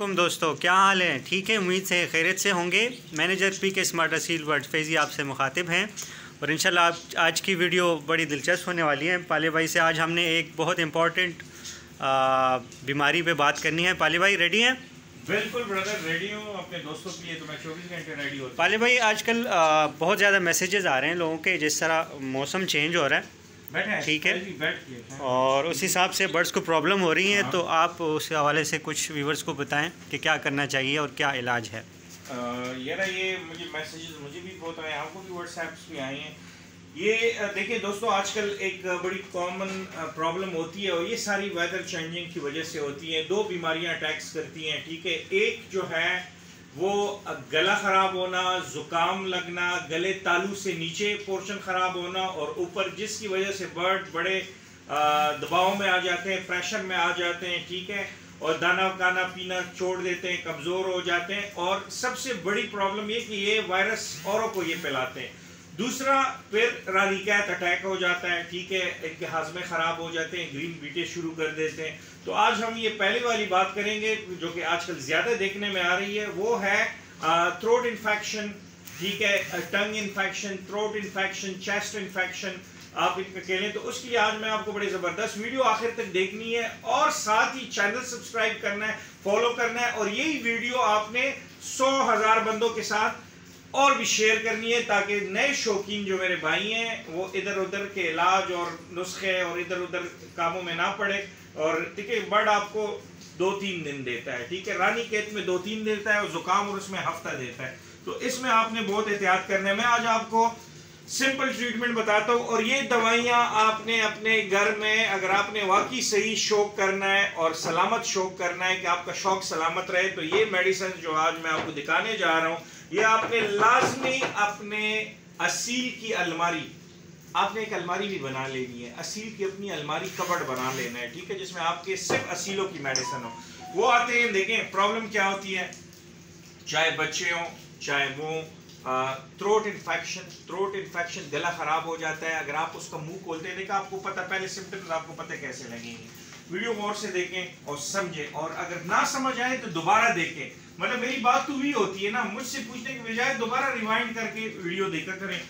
वालेकुम दोस्तों, क्या हाल है? ठीक है, उम्मीद से खैरियत से होंगे। मैनेजर पी के स्मार्ट असील वर्ड फैज़ी आपसे मुखातिब हैं और इंशाल्लाह आज की वीडियो बड़ी दिलचस्प होने वाली है। पाले भाई से आज हमने एक बहुत इम्पॉर्टेंट बीमारी पे बात करनी है। पाले भाई रेडी हैं? बिल्कुल ब्रदर, रेडी हूँ अपने दोस्तों के लिए, तो मैं 24 घंटे रेडी होता हूँ। पाले भाई आजकल बहुत ज़्यादा मैसेजेस आ रहे हैं लोगों के, जिस तरह मौसम चेंज हो रहा है, ठीक है, और उस हिसाब से बर्ड्स को प्रॉब्लम हो रही है। तो आप उस हवाले से कुछ व्यूवर्स को बताएं कि क्या करना चाहिए और क्या इलाज है। यार ये मुझे मैसेजेस मुझे भी बहुत आए, आपको भी व्हाट्सएप्स भी आए हैं। ये देखिए दोस्तों, आजकल एक बड़ी कॉमन प्रॉब्लम होती है और ये सारी वेदर चेंजिंग की वजह से होती है। दो बीमारियां अटैक्स करती हैं, ठीक है। एक जो है वो गला ख़राब होना, ज़ुकाम लगना, गले तालू से नीचे पोर्शन ख़राब होना और ऊपर, जिसकी वजह से बर्ड बड़े दबाव में आ जाते हैं, प्रेशर में आ जाते हैं, ठीक है, और दाना खाना पीना छोड़ देते हैं, कमज़ोर हो जाते हैं। और सबसे बड़ी प्रॉब्लम ये कि ये वायरस औरों को ये फैलाते हैं। दूसरा, फिर रानीकैत अटैक हो जाता है, ठीक है, इनके हाजमे ख़राब हो जाते हैं, ग्रीन बीटे शुरू कर देते हैं। तो आज हम ये पहले वाली बात करेंगे जो कि आजकल ज़्यादा देखने में आ रही है, वो है थ्रोट इन्फेक्शन, ठीक है, tongue infection, throat infection, chest infection आप इनका कह लें। तो उसके लिए आज मैं आपको बड़ी ज़बरदस्त वीडियो आखिर तक देखनी है और साथ ही चैनल सब्सक्राइब करना है, फॉलो करना है और यही वीडियो आपने 100,000 बंदों के साथ और भी शेयर करनी है, ताकि नए शौकीन जो मेरे भाई हैं वो इधर उधर के इलाज और नुस्खे और इधर उधर कामों में ना पड़े। और देखिए, बर्ड आपको 2-3 दिन देता है, ठीक है, रानीखेत में 2-3 देता है और जुकाम और उसमें हफ्ता देता है। तो इसमें आपने बहुत एहतियात करना है। मैं आज आपको सिंपल ट्रीटमेंट बताता हूँ और ये दवाइयाँ आपने अपने घर में, अगर आपने वाकई सही शौक करना है और सलामत शौक करना है कि आपका शौक सलामत रहे, तो ये मेडिसिन जो आज मैं आपको दिखाने जा रहा हूँ, ये आपने लाजमी अपने असील की अलमारी, आपने एक अलमारी भी बना लेनी है, असील की अपनी अलमारी कबर्ड बना लेना है, ठीक है, जिसमें आपके सिर्फ असीलों की मेडिसिन हो। वो आते हैं, देखें प्रॉब्लम क्या होती है, चाहे बच्चे हों चाहे वो थ्रोट इन्फेक्शन, गला खराब हो जाता है। अगर आप उसका मुंह खोलते हैं, देखा आपको पता, पहले सिम्टम्स आपको पता कैसे लगेंगे। वीडियो गौर से देखें और समझें, और अगर ना समझ आए तो दोबारा देखें। मतलब मेरी बात तो भी होती है ना, मुझसे पूछने की बजाय दोबारा रिवाइंड करके वीडियो देखा करें।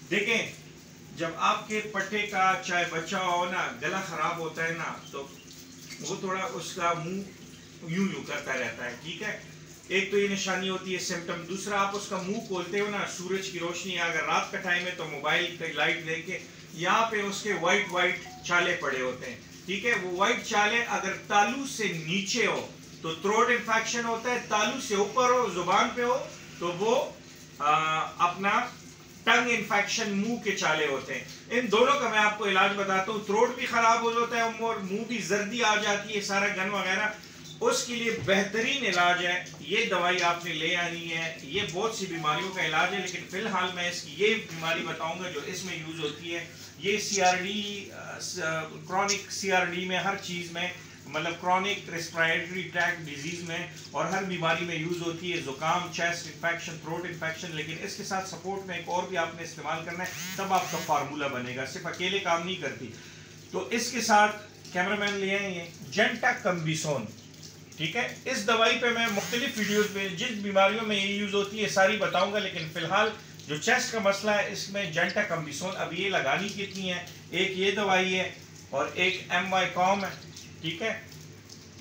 देखें, जब आपके पट्टे का चाहे बच्चा हो ना, गला खराब होता है ना, तो वो थोड़ा उसका मुंह यूं यूं करता रहता है, ठीक है। एक तो ये निशानी होती है सिम्टम। दूसरा, आप उसका मुंह खोलते हो ना, सूरज की रोशनी, अगर रात का टाइम है तो मोबाइल की लाइट लेके यहाँ पे उसके वाइट चाले पड़े होते हैं, ठीक है। वो वाइट चाले अगर तालू से नीचे हो तो थ्रोट इन्फेक्शन होता है, तालू से ऊपर हो, जुबान पे हो, तो वो अपना टंग इन्फेक्शन, मुंह के चाले होते हैं। इन दोनों का मैं आपको इलाज बताता हूँ। थ्रोट भी खराब हो जाता है और मुंह भी जर्दी आ जाती है, सारा गन वगैरह, उसके लिए बेहतरीन इलाज है, ये दवाई आपने ले आनी है। ये बहुत सी बीमारियों का इलाज है, लेकिन फिलहाल मैं इसकी ये बीमारी बताऊंगा जो इसमें यूज होती है। ये CRD, क्रॉनिक CRD में, हर चीज़ में, मतलब क्रॉनिक रेस्पिरेटरी ट्रैक्ट डिजीज में और हर बीमारी में यूज होती है, जुकाम, चेस्ट इन्फेक्शन, थ्रोट इन्फेक्शन। लेकिन इसके साथ सपोर्ट में एक और भी आपने इस्तेमाल करना है, तब आपका फार्मूला बनेगा, सिर्फ अकेले काम नहीं करती। तो इसके साथ कैमरामैन ले आए ये जेंटाकम्बिसोन, ठीक है। इस दवाई पे मैं मुख्तलिफ वीडियोस में जिस बीमारियों में ये यूज होती है सारी बताऊंगा, लेकिन फिलहाल जो चेस्ट का मसला है इसमें जेंटाकम्बिसोन, अब ये लगानी कितनी है, एक ये दवाई है और एक MY-COM है, ठीक है,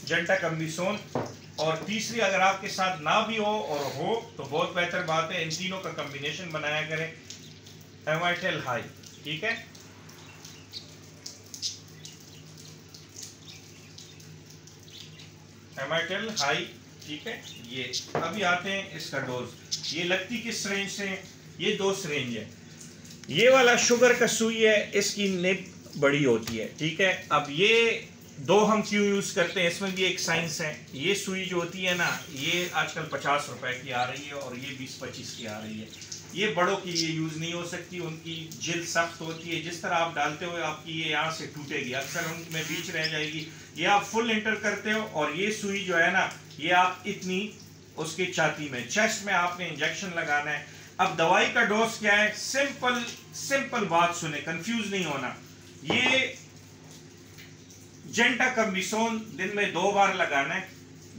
जेंटाकम्बिसोन। और तीसरी अगर आपके साथ ना भी हो और हो तो बहुत बेहतर बात है, इन तीनों का कम्बिनेशन बनाया करें, एमाइटेल हाई, ठीक है। एमाइटेल हाई, ठीक है। ये अभी आते हैं इसका डोज। ये लगती किस रेंज से है, ये 2 रेंज है। ये वाला शुगर का सुई है, इसकी निब बड़ी होती है, ठीक है। अब ये 2 हम क्यों यूज करते हैं, इसमें भी एक साइंस है। ये सुई जो होती है ना, ये आजकल 50 रुपए की आ रही है और ये 20-25 की आ रही है। ये बड़ों के लिए यूज नहीं हो सकती, उनकी जिल्द सख्त होती है, जिस तरह आप डालते हो आपकी ये यहाँ से टूटेगी, अक्सर उनमें बीच रह जाएगी। ये आप फुल इंटर करते हो और ये सुई जो है ना, ये आप इतनी उसके छाती में, चेस्ट में आपने इंजेक्शन लगाना है। अब दवाई का डोज क्या है, सिंपल बात सुने, कंफ्यूज नहीं होना। ये जेंटाकम्बिसोन दिन में 2 बार लगाना है,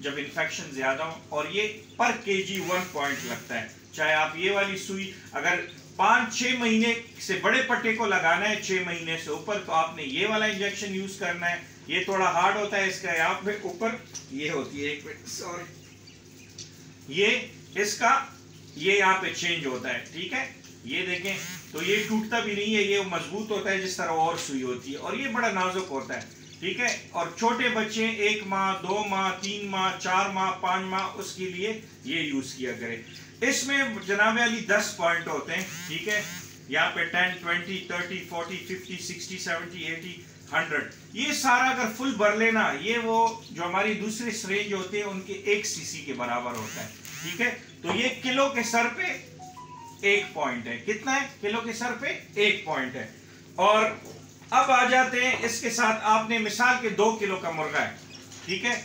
जब इन्फेक्शन ज्यादा हो। और ये पर केजी 1 पॉइंट लगता है। चाहे आप ये वाली सुई अगर 5-6 महीने से बड़े पट्टे को लगाना है, 6 महीने से ऊपर, तो आपने ये वाला इंजेक्शन यूज करना है। ये थोड़ा हार्ड होता है, इसका यहाँ पे ऊपर ये होती है, एक मिनट सॉरी, ये इसका ये यहाँ पे चेंज होता है, ठीक है। ये देखें तो ये टूटता भी नहीं है, ये मजबूत होता है जिस तरह और सुई होती है, और ये बड़ा नाजुक होता है, ठीक है। और छोटे बच्चे 1 माह 2 माह 3 माह 4 माह 5 माह उसके लिए ये यूज किया करें। इसमें जनाब अली 10 पॉइंट होते हैं, ठीक है। यहाँ पे 10, 20, 30, 40, 50, 60, 70, 80, 100, ये सारा अगर फुल भर लेना, ये वो जो हमारी दूसरे सिरिंज होते हैं उनके 1 सीसी के बराबर होता है, ठीक है। तो ये किलो के सर पे 1 पॉइंट है। कितना है? किलो के सर पे 1 पॉइंट है। और अब आ जाते हैं इसके साथ, आपने मिसाल के 2 किलो का मुर्गा है, ठीक है,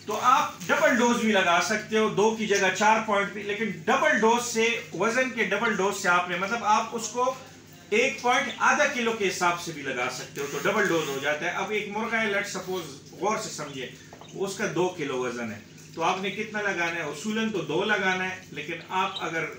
तो आप डबल डोज भी लगा सकते हो, 2 की जगह 4 पॉइंट भी, लेकिन डबल डोज से, वजन के डबल डोज से आपने, मतलब आप उसको 1 पॉइंट आधा किलो के हिसाब से भी लगा सकते हो, तो डबल डोज हो जाता है। अब एक मुर्गा है, लेट्स सपोज, गौर से समझिए, उसका 2 किलो वजन है, तो आपने कितना लगाना है? उसूलन तो 2 लगाना है, लेकिन आप अगर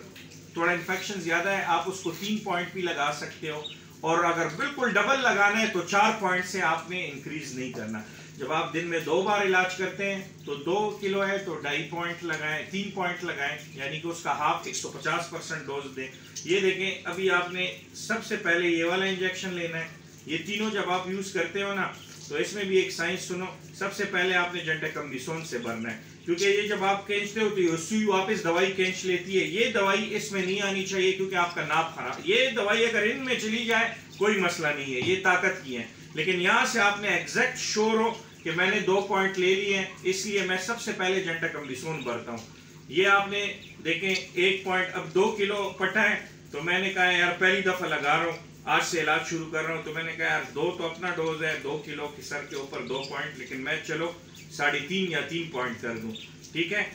थोड़ा इन्फेक्शन ज्यादा है आप उसको 3 पॉइंट भी लगा सकते हो, और अगर बिल्कुल डबल लगाना है तो 4 पॉइंट से आपने इंक्रीज नहीं करना। जब आप दिन में 2 बार इलाज करते हैं तो 2 किलो है तो 2.5 पॉइंट लगाएं, 3 पॉइंट लगाएं, यानी कि उसका हाफ 150% डोज दें। ये देखें, अभी आपने सबसे पहले ये वाला इंजेक्शन लेना है। ये तीनों जब आप यूज करते हो ना, तो इसमें भी एक साइंस सुनो। सबसे पहले आपने जेंटाकम्बिसोन से भरना है, क्योंकि ये जब आप खींचते हो तो ये सुई वापस दवाई खींच लेती है। ये दवाई इसमें नहीं आनी चाहिए, क्योंकि आपका नाप खराब, ये दवाई अगर इनमें चली जाए कोई मसला नहीं है, ये ताकत की है, लेकिन यहाँ से आपने एग्जैक्ट श्योर हो कि मैंने 2 पॉइंट ले लिए हैं, इसलिए मैं सबसे पहले जेंटाकम्बिसोन भरता हूँ। ये आपने देखें 1 पॉइंट, अब 2 किलो पटा है, तो मैंने कहा यार पहली दफा लगा रहा हूँ, आज से इलाज शुरू कर रहा हूँ, तो मैंने कहा यार 2 तो अपना डोज है, 2 किलो के सर के ऊपर 2 पॉइंट, लेकिन मैं चलो 3.5 या 3 पॉइंट कर दूं, ठीक है।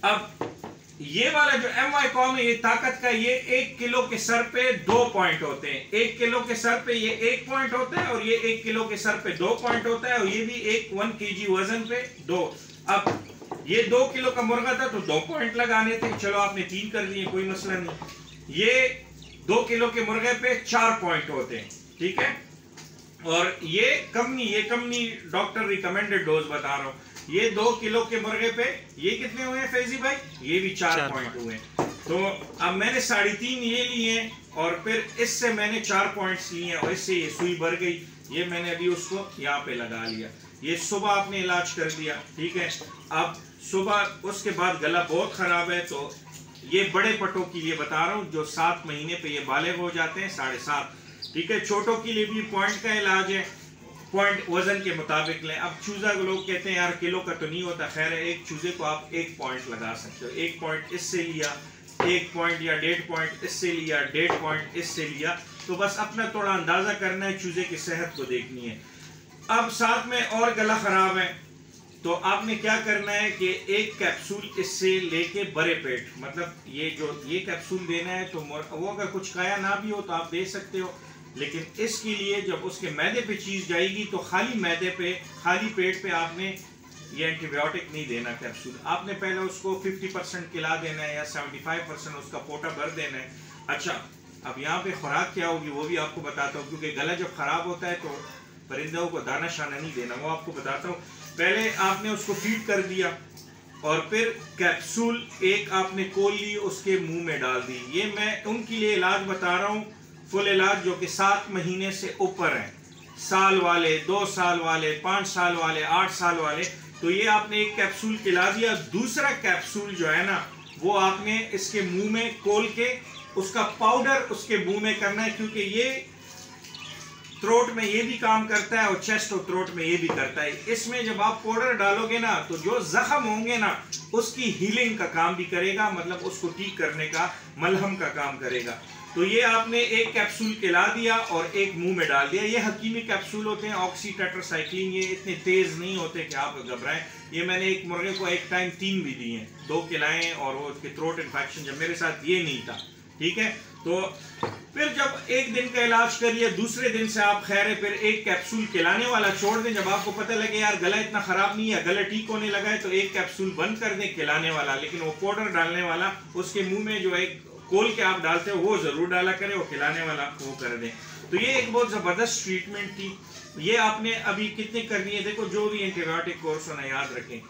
अब ये वाला जो MYCOM है, ये ताकत का, ये 1 किलो के सर पे 2 पॉइंट होते हैं। 1 किलो के सर पे ये 1 पॉइंट होता है, और ये 1 किलो के सर पे 2 पॉइंट होता है, और ये भी 1 kg वजन पे 2। अब ये 2 किलो का मुर्गा था तो 2 पॉइंट लगाने थे, चलो आपने 3 कर दिए, कोई मसला नहीं। ये 2 किलो के मुर्गे पे 4 पॉइंट होते हैं, ठीक है। और ये कम नहीं डॉक्टर रिकमेंडेड डोज बता रहा हूँ। ये 2 किलो के मुर्गे पे ये कितने हुए हैं फैजी भाई? ये भी 4 पॉइंट हुए। तो अब मैंने 3.5 ये लिए, और फिर इससे मैंने 4 पॉइंट्स लिए, और इससे ये सुई भर गई। ये मैंने अभी उसको यहाँ पे लगा लिया। ये सुबह आपने इलाज कर दिया, ठीक है। अब सुबह उसके बाद गला बहुत खराब है, तो ये बड़े पट्टों के लिए बता रहा हूँ, जो 7 महीने पे ये बालिग हो जाते हैं, 7.5, ठीक है। छोटों के लिए भी पॉइंट का इलाज है, पॉइंट वजन के मुताबिक लें। अब चूजा को लोग कहते हैं यार किलो का तो नहीं होता, खैर है, एक चूजे को आप 1 पॉइंट लगा सकते हो। 1 पॉइंट इससे लिया, 1 पॉइंट या 1.5 पॉइंट इससे लिया, 1.5 पॉइंट इससे लिया, तो बस अपना थोड़ा अंदाजा करना है, चूजे की सेहत को देखनी है। अब साथ में और गला खराब है, तो आपने क्या करना है कि 1 कैप्सूल इससे लेके बड़े पेट, मतलब ये कैप्सूल देना है, तो वो अगर कुछ खाया ना भी हो तो आप दे सकते हो, लेकिन इसके लिए जब उसके मैदे पे चीज जाएगी तो खाली मैदे पे, खाली पेट पे आपने ये एंटीबायोटिक नहीं देना कैप्सूल। आपने पहले उसको 50% खिला देना है, या 75% उसका पोटा भर देना है। अच्छा, अब यहाँ पे खुराक क्या होगी वो भी आपको बताता हूँ, क्योंकि गला जब खराब होता है तो परिंदों को दाना शाना नहीं देना, वो आपको बताता हूँ। पहले आपने उसको फीड कर दिया, और फिर कैप्सूल 1 आपने खोल ली, उसके मुंह में डाल दी। ये मैं उनके लिए इलाज बता रहा हूँ, फुल इलाज, जो कि 7 महीने से ऊपर है, साल वाले, 2 साल वाले, 5 साल वाले, 8 साल वाले। तो ये आपने 1 कैप्सूल खिला दिया। दूसरा कैप्सूल जो है ना, वो आपने इसके मुंह में खोल के उसका पाउडर उसके मुंह में करना है, क्योंकि ये थ्रोट में ये भी काम करता है, और चेस्ट और थ्रोट में ये भी करता है। इसमें जब आप पाउडर डालोगे ना, तो जो जख्म होंगे ना, उसकी हीलिंग का काम भी करेगा, मतलब उसको ठीक करने का, मलहम का काम करेगा। तो ये आपने 1 कैप्सूल खिला दिया और 1 मुंह में डाल दिया। ये हकीमी कैप्सूल होते हैं, ऑक्सीटेट्रासाइक्लिन, ये इतने तेज नहीं होते कि आप घबराएं। ये मैंने एक मुर्गे को एक टाइम 3 भी दिए, 2 खिलाएं, और वो उसके थ्रोट इन्फेक्शन, जब मेरे साथ ये नहीं था, ठीक है। तो फिर जब एक दिन का इलाज करिए, दूसरे दिन से आप खैर है, फिर एक कैप्सूल खिलाने वाला छोड़ दें। जब आपको पता लगे यार गला इतना खराब नहीं है, गला ठीक होने लगा है, तो एक कैप्सूल बंद कर दें खिलाने वाला, लेकिन वो पाउडर डालने वाला उसके मुंह में जो एक खोल के आप डालते हो वो जरूर डाला करें, वो खिलाने वाला वो कर दें। तो ये एक बहुत जबरदस्त ट्रीटमेंट थी। ये आपने अभी कितने करनी है, देखो जो भी एंटीबायोटिक कोर्स होना याद रखें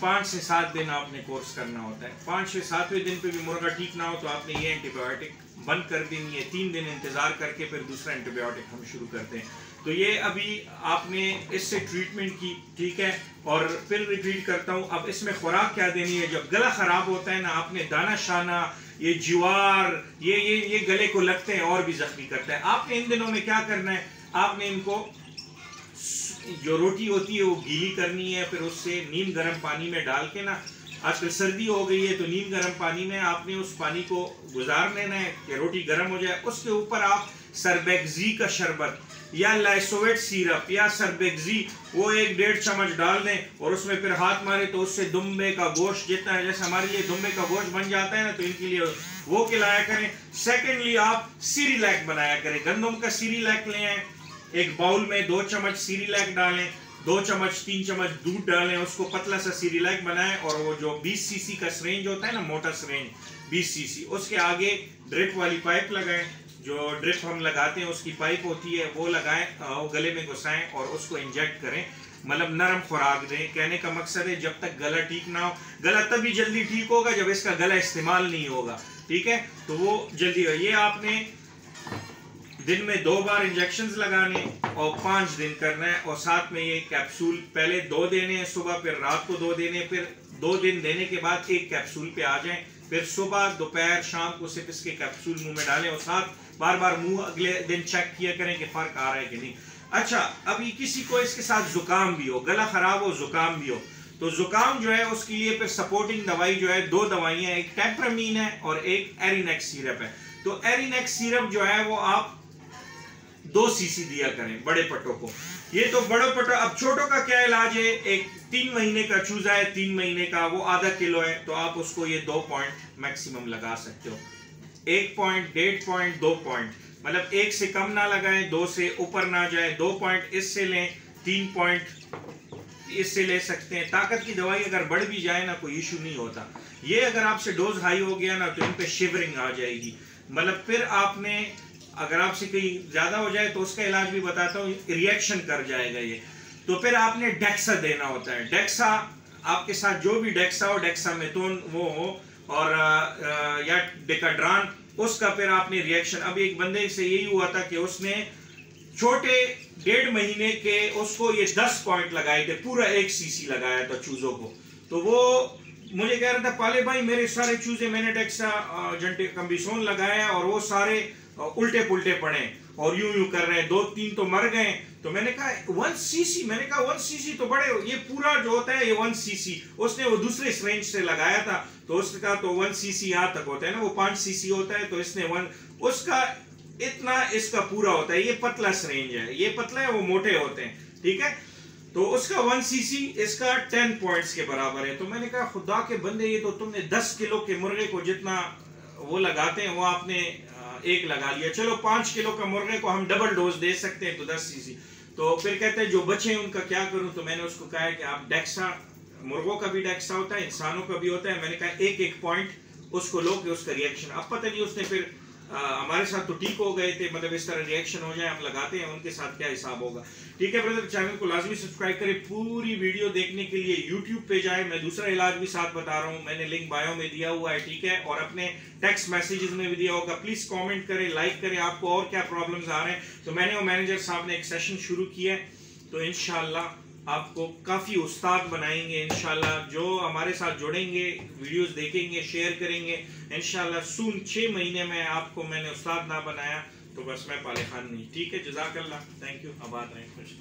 5 से 7 दिन आपने कोर्स करना होता है। 5 से 7वें दिन पे भी मुर्गा ठीक ना हो तो आपने ये एंटीबायोटिक बंद कर देनी है। 3 दिन इंतजार करके फिर दूसरा एंटीबायोटिक हम शुरू करते हैं। तो ये अभी आपने इससे ट्रीटमेंट की, ठीक है। और फिर रिपीट करता हूँ, अब इसमें खुराक क्या देनी है। जब गला खराब होता है ना, आपने दाना शाना, ये ज्वार, ये गले को लगते हैं और भी जख्मी करता है। आपने इन दिनों में क्या करना है, आपने इनको जो रोटी होती है वो गीली करनी है, फिर उससे नीम गर्म पानी में डाल के ना, आजकल सर्दी हो गई है तो नीम गर्म पानी में आपने उस पानी को गुजार लेना है कि रोटी गर्म हो जाए। उसके ऊपर आप सरबेक्जी का शरबत या लाइसोवेट सिरप या सरबेक्जी वो 1-1.5 चम्मच डाल दें और उसमें फिर हाथ मारे तो उससे दुम्बे का गोश्त जितना है, जैसे हमारे लिए दुम्बे का गोश्त बन जाता है ना, तो इनके लिए वो खिलाया करें। सेकेंडली आप सीरीलैक बनाया करें, गंदम का सीरीलैक ले आए, एक बाउल में 2 चम्मच सीरीलैक डालें, 2 चम्मच 3 चम्मच दूध डालें, उसको पतला सा सीरीलैक बनाएं और वो जो 20 सीसी का सिरिंज होता है ना, मोटा सिरिंज 20 सीसी, उसके आगे ड्रिप वाली पाइप लगाएं। जो ड्रिप हम लगाते हैं उसकी पाइप होती है वो लगाएं, वो गले में घुसाएं और उसको इंजेक्ट करें, मतलब नरम खुराक दें। कहने का मकसद है जब तक गला ठीक ना हो, गला तभी जल्दी ठीक होगा जब इसका गला इस्तेमाल नहीं होगा, ठीक है। तो वो जल्दी हो। ये आपने दिन में 2 बार इंजेक्शंस लगाने और 5 दिन करना है। और साथ में ये कैप्सूल पहले 2 देने हैं सुबह, फिर रात को 2 देने, फिर 2 दिन देने के बाद एक कैप्सूल पे आ जाएं, फिर सुबह दोपहर शाम को सिर्फ इसके कैप्सूल मुंह में डालें और साथ बार बार मुंह अगले दिन चेक किया करें कि फर्क आ रहा है कि नहीं। अच्छा, अभी किसी को इसके साथ जुकाम भी हो, गला खराब हो, जुकाम भी हो, तो जुकाम जो है उसके लिए फिर सपोर्टिंग दवाई जो है 2 दवाइयां, एक टेट्रामीन है और एक एरिनेक्स सिरप है। तो एरिनेक्स सिरप जो है वो आप 2 सीसी दिया करें बड़े पट्टों को। ये तो बड़े पट्टों। अब छोटों का क्या इलाज है, एक 3 महीने का चूजा है, 3 महीने का, वो आधा किलो है, तो आप उसको ये 2 पॉइंट मैक्सिमम लगा सकते हो। 1 पॉइंट, 1.5 पॉइंट, 2 पॉइंट, मतलब 1 से कम ना लगाएं, 2 से ऊपर ना जाए। 2 पॉइंट इससे लें, 3 पॉइंट इससे ले सकते हैं। ताकत की दवाई अगर बढ़ भी जाए ना कोई इशू नहीं होता। ये अगर आपसे डोज हाई हो गया ना तो इन पे शिवरिंग आ जाएगी, मतलब फिर आपने अगर आपसे कहीं ज्यादा हो जाए तो उसका इलाज भी बताता हूँ, रिएक्शन कर जाएगा ये। तो फिर आपने डेक्सा देना होता है। डेक्सा आपके साथ जो भी डेक्सा हो, डेक्सामेथोन वो हो और या डेकाड्रान, उसका फिर आपने रिएक्शन। अब एक बंदे से यही हुआ था कि उसने छोटे 1.5 महीने के उसको ये 10 पॉइंट लगाए थे, पूरा 1 सीसी लगाया था चूजों को। तो वो मुझे कह रहा था पाले भाई मेरे सारे चूजे मैंने डेक्सा कंबिसोन लगाया और वो सारे उल्टे पुल्टे पड़े और यूं कर रहे हैं, 2-3 तो मर गए। तो मैंने कहा 1 सीसी, मैंने कहा 1 सीसी तो बड़े, ये पूरा जो होता है ये 1 सीसी। उसने वो दूसरे सिरिंज से लगाया था तो उसने कहा तो 1 सीसी यहाँ तक होता है ना, वो 5 सीसी होता है, तो इसने 1 उसका इतना इसका पूरा होता है। ये पतला सिरिंज है, ये पतला है, वो मोटे होते हैं, ठीक है। तो उसका 1 सीसी इसका 10 पॉइंट्स के बराबर है। तो मैंने कहा खुदा के बंदे, ये तो तुमने 10 किलो के मुर्गे को जितना वो लगाते हैं वो आपने 1 लगा लिया। चलो 5 किलो का मुर्गे को हम डबल डोज दे सकते हैं तो 10 सीसी। तो फिर कहते हैं जो बचे उनका क्या करूं। तो मैंने उसको कहा है कि आप डेक्सा, मुर्गों का भी डेक्सा होता है, इंसानों का भी होता है। मैंने कहा 1-1 पॉइंट उसको लो कि उसका रिएक्शन। अब पता नहीं उसने फिर हमारे साथ तो ठीक हो गए थे, मतलब इस तरह रिएक्शन हो जाए हम लगाते हैं, उनके साथ क्या हिसाब होगा। ठीक है ब्रदर, चैनल को लाजमी सब्सक्राइब करें। पूरी वीडियो देखने के लिए यूट्यूब पे जाए, मैं दूसरा इलाज भी साथ बता रहा हूँ, मैंने लिंक बायो में दिया हुआ है, ठीक है, और अपने टेक्स्ट मैसेजेस में भी दिया होगा। प्लीज कमेंट करें, लाइक करें, आपको और क्या प्रॉब्लम्स आ रहे हैं। तो मैंने और मैनेजर साहब ने एक सेशन शुरू किया है, तो इंशाल्लाह आपको काफ़ी उस्ताद बनाएंगे इंशाल्लाह। जो हमारे साथ जुड़ेंगे, वीडियोस देखेंगे, शेयर करेंगे, इंशाल्लाह सून 6 महीने में आपको मैंने उस्ताद ना बनाया तो बस मैं पाले खान नहीं। ठीक है, जज़ाकल्लाह, थैंक यू। आबाद रहें, खुश।